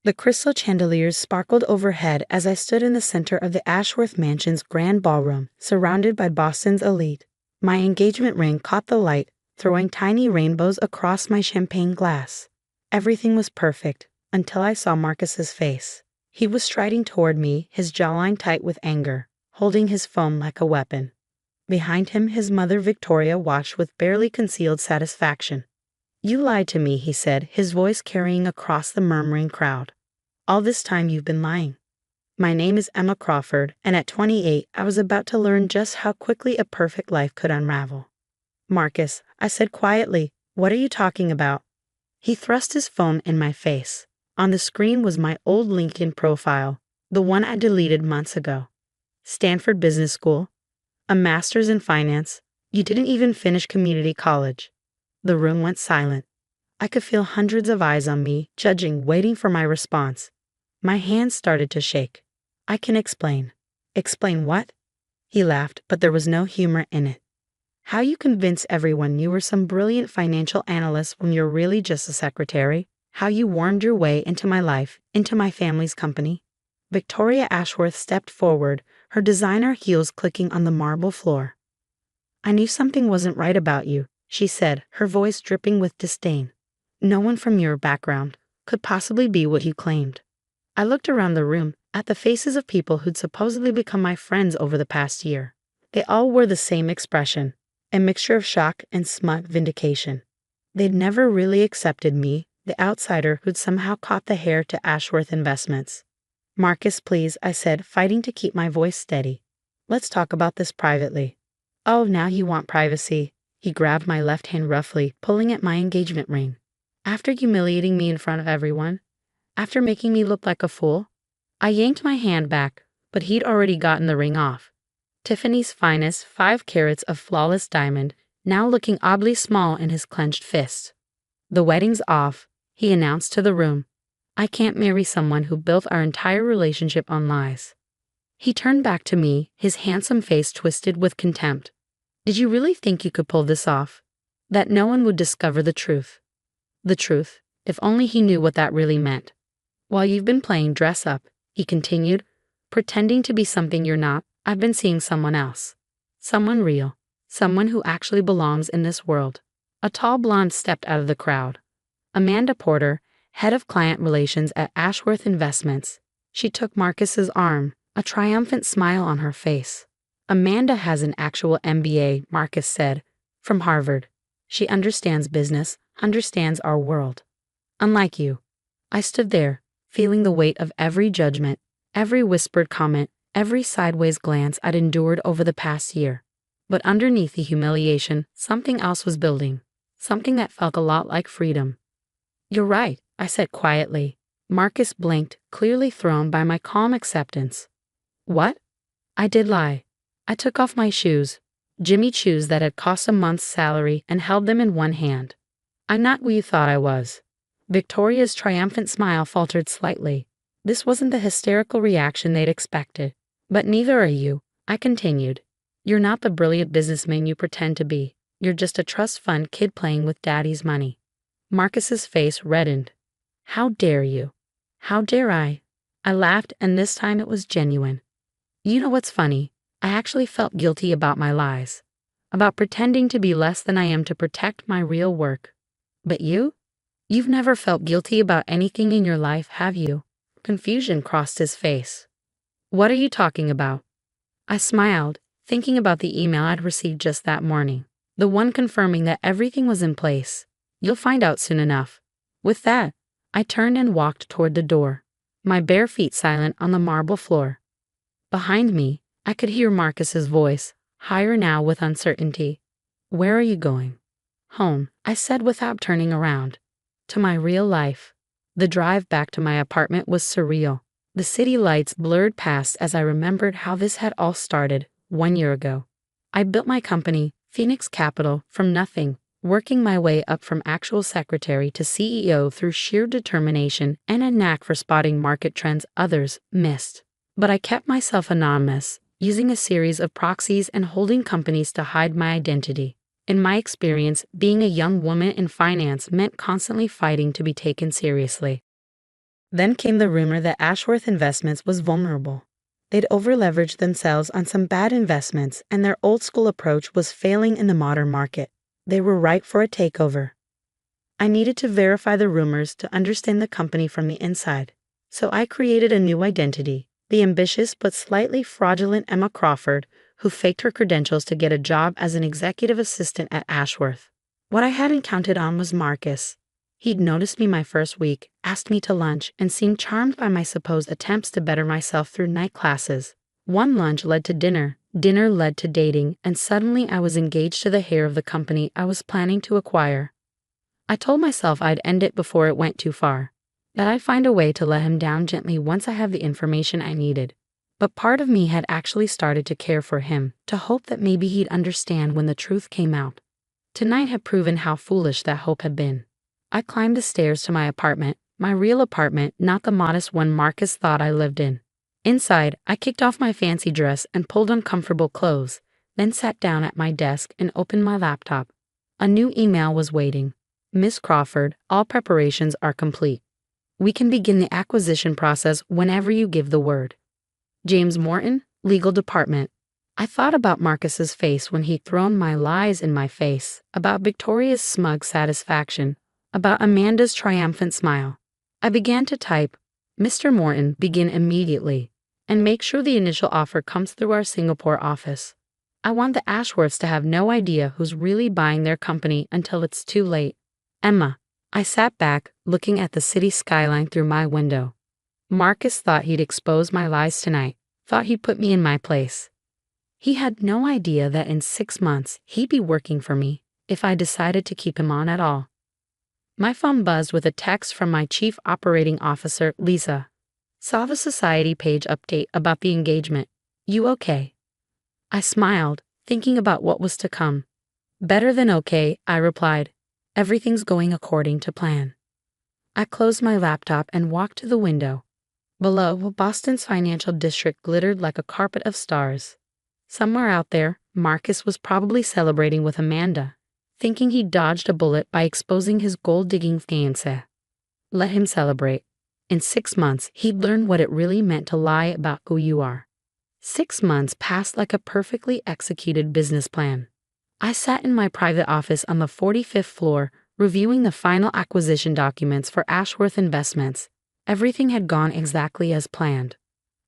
The crystal chandeliers sparkled overhead as I stood in the center of the Ashworth Mansion's grand ballroom, surrounded by Boston's elite. My engagement ring caught the light, throwing tiny rainbows across my champagne glass. Everything was perfect, until I saw Marcus's face. He was striding toward me, his jawline tight with anger, holding his phone like a weapon. Behind him, his mother Victoria watched with barely concealed satisfaction. "You lied to me," he said, his voice carrying across the murmuring crowd. "All this time you've been lying." My name is Emma Crawford, and at 28, I was about to learn just how quickly a perfect life could unravel. "Marcus," I said quietly, "what are you talking about?" He thrust his phone in my face. On the screen was my old LinkedIn profile, the one I deleted months ago. Stanford Business School, a master's in finance. You didn't even finish community college. The room went silent. I could feel hundreds of eyes on me, judging, waiting for my response. My hands started to shake. "I can explain." "Explain what?" He laughed, but there was no humor in it. "How you convince everyone you were some brilliant financial analyst when you're really just a secretary. How you wormed your way into my life, into my family's company." Victoria Ashworth stepped forward, her designer heels clicking on the marble floor. "I knew something wasn't right about you," she said, her voice dripping with disdain. "No one from your background could possibly be what you claimed." I looked around the room, at the faces of people who'd supposedly become my friends over the past year. They all wore the same expression, a mixture of shock and smug vindication. They'd never really accepted me, the outsider who'd somehow caught the heir to Ashworth Investments. "Marcus, please," I said, fighting to keep my voice steady. "Let's talk about this privately." "Oh, now you want privacy." He grabbed my left hand roughly, pulling at my engagement ring. "After humiliating me in front of everyone? After making me look like a fool?" I yanked my hand back, but he'd already gotten the ring off. Tiffany's finest, 5 carats of flawless diamond, now looking oddly small in his clenched fist. "The wedding's off," he announced to the room. "I can't marry someone who built our entire relationship on lies." He turned back to me, his handsome face twisted with contempt. "Did you really think you could pull this off? That no one would discover the truth?" The truth, if only he knew what that really meant. "While you've been playing dress up," he continued, "pretending to be something you're not, I've been seeing someone else. Someone real. Someone who actually belongs in this world." A tall blonde stepped out of the crowd. Amanda Porter, head of client relations at Ashworth Investments. She took Marcus's arm, a triumphant smile on her face. "Amanda has an actual MBA," Marcus said, "from Harvard. She understands business, understands our world. Unlike you." I stood there, feeling the weight of every judgment, every whispered comment, every sideways glance I'd endured over the past year. But underneath the humiliation, something else was building, something that felt a lot like freedom. "You're right," I said quietly. Marcus blinked, clearly thrown by my calm acceptance. "What?" "I did lie. I took off my shoes, Jimmy shoes that had cost a month's salary, and held them in one hand. I'm not who you thought I was." Victoria's triumphant smile faltered slightly. This wasn't the hysterical reaction they'd expected. "But neither are you," I continued. "You're not the brilliant businessman you pretend to be. You're just a trust fund kid playing with daddy's money." Marcus's face reddened. "How dare you?" "How dare I?" I laughed, and this time it was genuine. "You know what's funny? I actually felt guilty about my lies, about pretending to be less than I am to protect my real work. But you? You've never felt guilty about anything in your life, have you?" Confusion crossed his face. "What are you talking about?" I smiled, thinking about the email I'd received just that morning, the one confirming that everything was in place. "You'll find out soon enough." With that, I turned and walked toward the door, my bare feet silent on the marble floor. Behind me, I could hear Marcus's voice, higher now with uncertainty. "Where are you going?" "Home," I said without turning around. "To my real life." The drive back to my apartment was surreal. The city lights blurred past as I remembered how this had all started 1 year ago. I built my company, Phoenix Capital, from nothing, working my way up from actual secretary to CEO through sheer determination and a knack for spotting market trends others missed. But I kept myself anonymous, using a series of proxies and holding companies to hide my identity. In my experience, being a young woman in finance meant constantly fighting to be taken seriously. Then came the rumor that Ashworth Investments was vulnerable. They'd overleveraged themselves on some bad investments, and their old-school approach was failing in the modern market. They were ripe for a takeover. I needed to verify the rumors to understand the company from the inside. So I created a new identity, the ambitious but slightly fraudulent Emma Crawford, who faked her credentials to get a job as an executive assistant at Ashworth. What I hadn't counted on was Marcus. He'd noticed me my first week, asked me to lunch, and seemed charmed by my supposed attempts to better myself through night classes. One lunch led to dinner, dinner led to dating, and suddenly I was engaged to the heir of the company I was planning to acquire. I told myself I'd end it before it went too far, that I'd find a way to let him down gently once I had the information I needed. But part of me had actually started to care for him, to hope that maybe he'd understand when the truth came out. Tonight had proven how foolish that hope had been. I climbed the stairs to my apartment, my real apartment, not the modest one Marcus thought I lived in. Inside, I kicked off my fancy dress and pulled on comfortable clothes, then sat down at my desk and opened my laptop. A new email was waiting. Miss Crawford, all preparations are complete. We can begin the acquisition process whenever you give the word. James Morton, Legal Department. I thought about Marcus's face when he'd thrown my lies in my face, about Victoria's smug satisfaction, about Amanda's triumphant smile. I began to type, Mr. Morton, begin immediately, and make sure the initial offer comes through our Singapore office. I want the Ashworths to have no idea who's really buying their company until it's too late. Emma. I sat back, looking at the city skyline through my window. Marcus thought he'd expose my lies tonight, thought he'd put me in my place. He had no idea that in 6 months he'd be working for me, if I decided to keep him on at all. My phone buzzed with a text from my Chief Operating Officer, Lisa. Saw the society page update about the engagement. You okay? I smiled, thinking about what was to come. Better than okay, I replied. Everything's going according to plan. I closed my laptop and walked to the window. Below, Boston's financial district glittered like a carpet of stars. Somewhere out there, Marcus was probably celebrating with Amanda, thinking he dodged a bullet by exposing his gold-digging fiancé. Let him celebrate. In 6 months, he'd learn what it really meant to lie about who you are. 6 months passed like a perfectly executed business plan. I sat in my private office on the 45th floor, reviewing the final acquisition documents for Ashworth Investments. Everything had gone exactly as planned.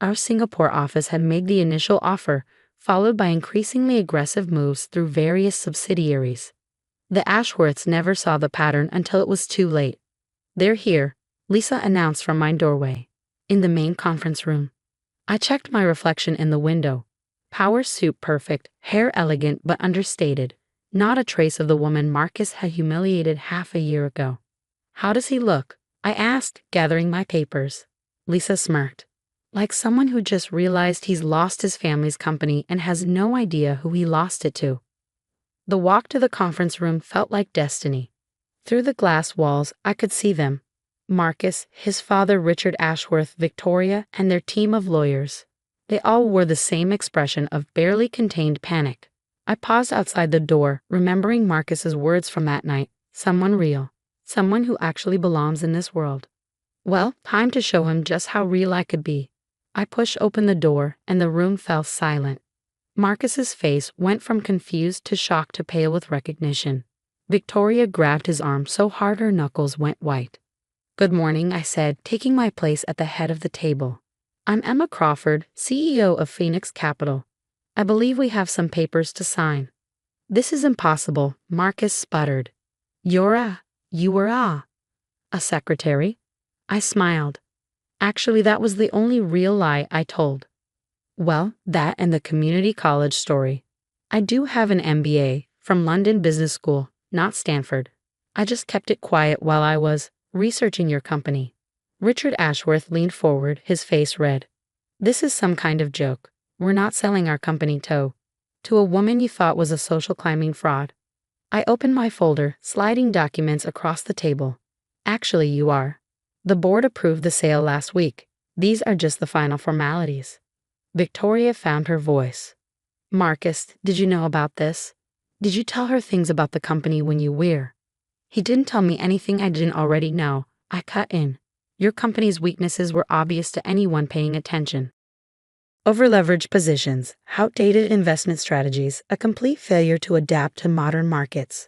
Our Singapore office had made the initial offer, followed by increasingly aggressive moves through various subsidiaries. The Ashworths never saw the pattern until it was too late. They're here, Lisa announced from my doorway. In the main conference room. I checked my reflection in the window. Power suit perfect, hair elegant but understated. Not a trace of the woman Marcus had humiliated half a year ago. How does he look? I asked, gathering my papers. Lisa smirked. Like someone who just realized he's lost his family's company and has no idea who he lost it to. The walk to the conference room felt like destiny. Through the glass walls, I could see them. Marcus, his father Richard Ashworth, Victoria, and their team of lawyers. They all wore the same expression of barely contained panic. I paused outside the door, remembering Marcus's words from that night. Someone real. Someone who actually belongs in this world. Well, time to show him just how real I could be. I pushed open the door, and the room fell silent. Marcus's face went from confused to shocked to pale with recognition. Victoria grabbed his arm so hard her knuckles went white. Good morning, I said, taking my place at the head of the table. I'm Emma Crawford, CEO of Phoenix Capital. I believe we have some papers to sign. This is impossible, Marcus sputtered. You were a secretary? I smiled. Actually, that was the only real lie I told. Well, that and the community college story. I do have an MBA from London Business School, not Stanford. I just kept it quiet while I was researching your company. Richard Ashworth leaned forward, his face red. This is some kind of joke. We're not selling our company to a woman you thought was a social climbing fraud. I opened my folder, sliding documents across the table. Actually, you are. The board approved the sale last week. These are just the final formalities. Victoria found her voice. Marcus, did you know about this? Did you tell her things about the company when you were? He didn't tell me anything I didn't already know. I cut in. Your company's weaknesses were obvious to anyone paying attention. Overleveraged positions, outdated investment strategies, a complete failure to adapt to modern markets.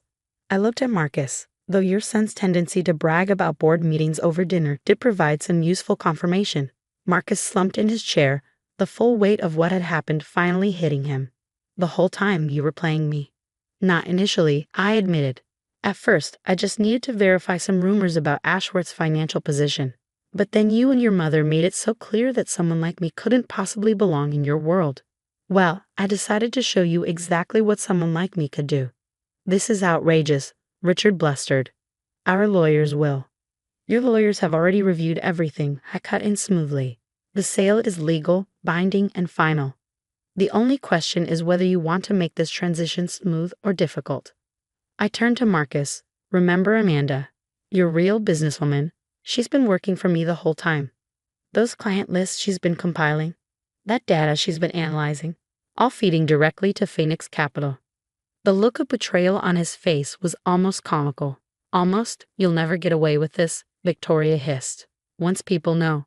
I looked at Marcus. Though your son's tendency to brag about board meetings over dinner did provide some useful confirmation. Marcus slumped in his chair, the full weight of what had happened finally hitting him. The whole time you were playing me. Not initially, I admitted. At first, I just needed to verify some rumors about Ashworth's financial position. But then you and your mother made it so clear that someone like me couldn't possibly belong in your world. Well, I decided to show you exactly what someone like me could do. This is outrageous, Richard blustered. Our lawyers will. Your lawyers have already reviewed everything, I cut in smoothly. The sale is legal, binding, and final. The only question is whether you want to make this transition smooth or difficult. I turned to Marcus. Remember Amanda, your real businesswoman. She's been working for me the whole time. Those client lists she's been compiling, that data she's been analyzing, all feeding directly to Phoenix Capital. The look of betrayal on his face was almost comical. Almost, you'll never get away with this, Victoria hissed. Once people know.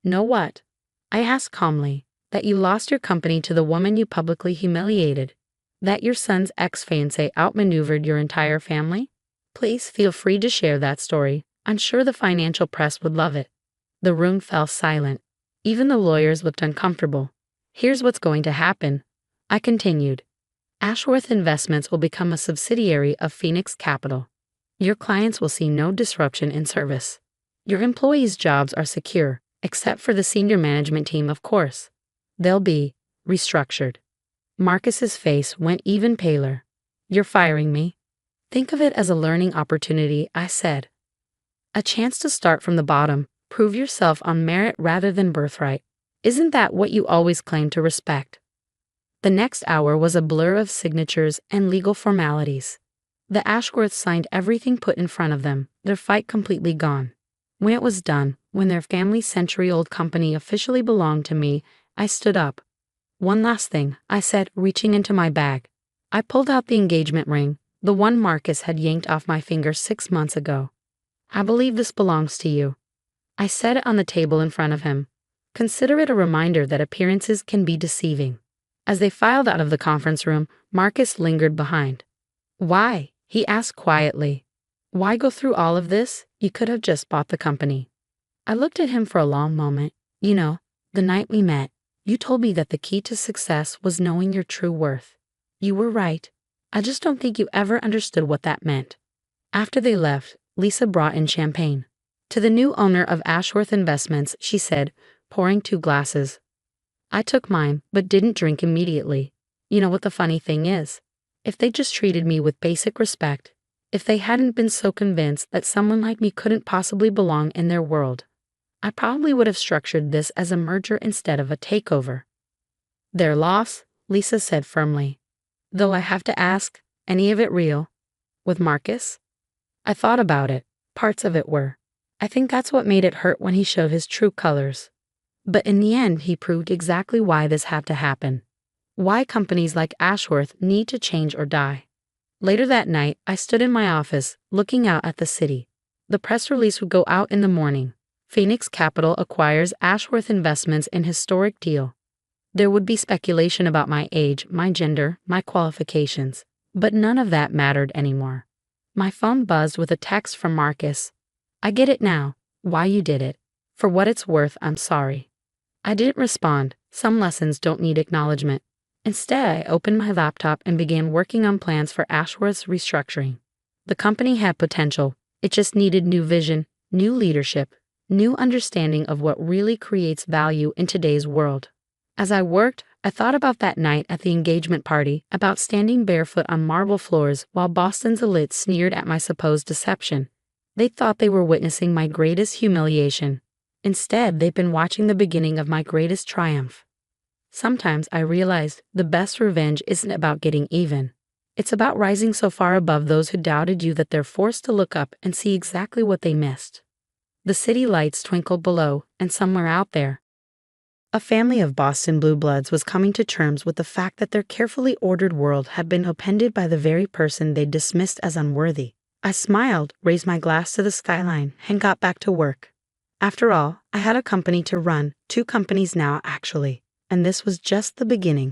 Know what? I asked calmly. That you lost your company to the woman you publicly humiliated. That your son's ex-fiancé outmaneuvered your entire family? Please feel free to share that story. I'm sure the financial press would love it. The room fell silent. Even the lawyers looked uncomfortable. Here's what's going to happen, I continued. Ashworth Investments will become a subsidiary of Phoenix Capital. Your clients will see no disruption in service. Your employees' jobs are secure, except for the senior management team, of course. They'll be restructured. Marcus's face went even paler. You're firing me? Think of it as a learning opportunity, I said. A chance to start from the bottom, prove yourself on merit rather than birthright. Isn't that what you always claim to respect? The next hour was a blur of signatures and legal formalities. The Ashworths signed everything put in front of them, their fight completely gone. When it was done, when their family's century-old company officially belonged to me, I stood up. One last thing, I said, reaching into my bag. I pulled out the engagement ring, the one Marcus had yanked off my finger 6 months ago. I believe this belongs to you. I set it on the table in front of him. Consider it a reminder that appearances can be deceiving. As they filed out of the conference room, Marcus lingered behind. Why? He asked quietly. Why go through all of this? You could have just bought the company. I looked at him for a long moment. You know, the night we met, you told me that the key to success was knowing your true worth. You were right. I just don't think you ever understood what that meant. After they left, Lisa brought in champagne. To the new owner of Ashworth Investments, she said, pouring 2 glasses. I took mine, but didn't drink immediately. You know what the funny thing is? If they just treated me with basic respect, if they hadn't been so convinced that someone like me couldn't possibly belong in their world, I probably would have structured this as a merger instead of a takeover. Their loss, Lisa said firmly. Though I have to ask, any of it real? With Marcus? I thought about it. Parts of it were. I think that's what made it hurt when he showed his true colors. But in the end, he proved exactly why this had to happen. Why companies like Ashworth need to change or die. Later that night, I stood in my office, looking out at the city. The press release would go out in the morning. Phoenix Capital acquires Ashworth Investments in historic deal. There would be speculation about my age, my gender, my qualifications. But none of that mattered anymore. My phone buzzed with a text from Marcus. I get it now, why you did it. For what it's worth, I'm sorry. I didn't respond. Some lessons don't need acknowledgement. Instead, I opened my laptop and began working on plans for Ashworth's restructuring. The company had potential. It just needed new vision, new leadership, new understanding of what really creates value in today's world. As I worked, I thought about that night at the engagement party, about standing barefoot on marble floors while Boston's elite sneered at my supposed deception. They thought they were witnessing my greatest humiliation. Instead, they've been watching the beginning of my greatest triumph. Sometimes I realized the best revenge isn't about getting even. It's about rising so far above those who doubted you that they're forced to look up and see exactly what they missed. The city lights twinkled below, and somewhere out there, a family of Boston blue bloods was coming to terms with the fact that their carefully ordered world had been upended by the very person they dismissed as unworthy. I smiled, raised my glass to the skyline, and got back to work. After all, I had a company to run, 2 companies now actually, and this was just the beginning.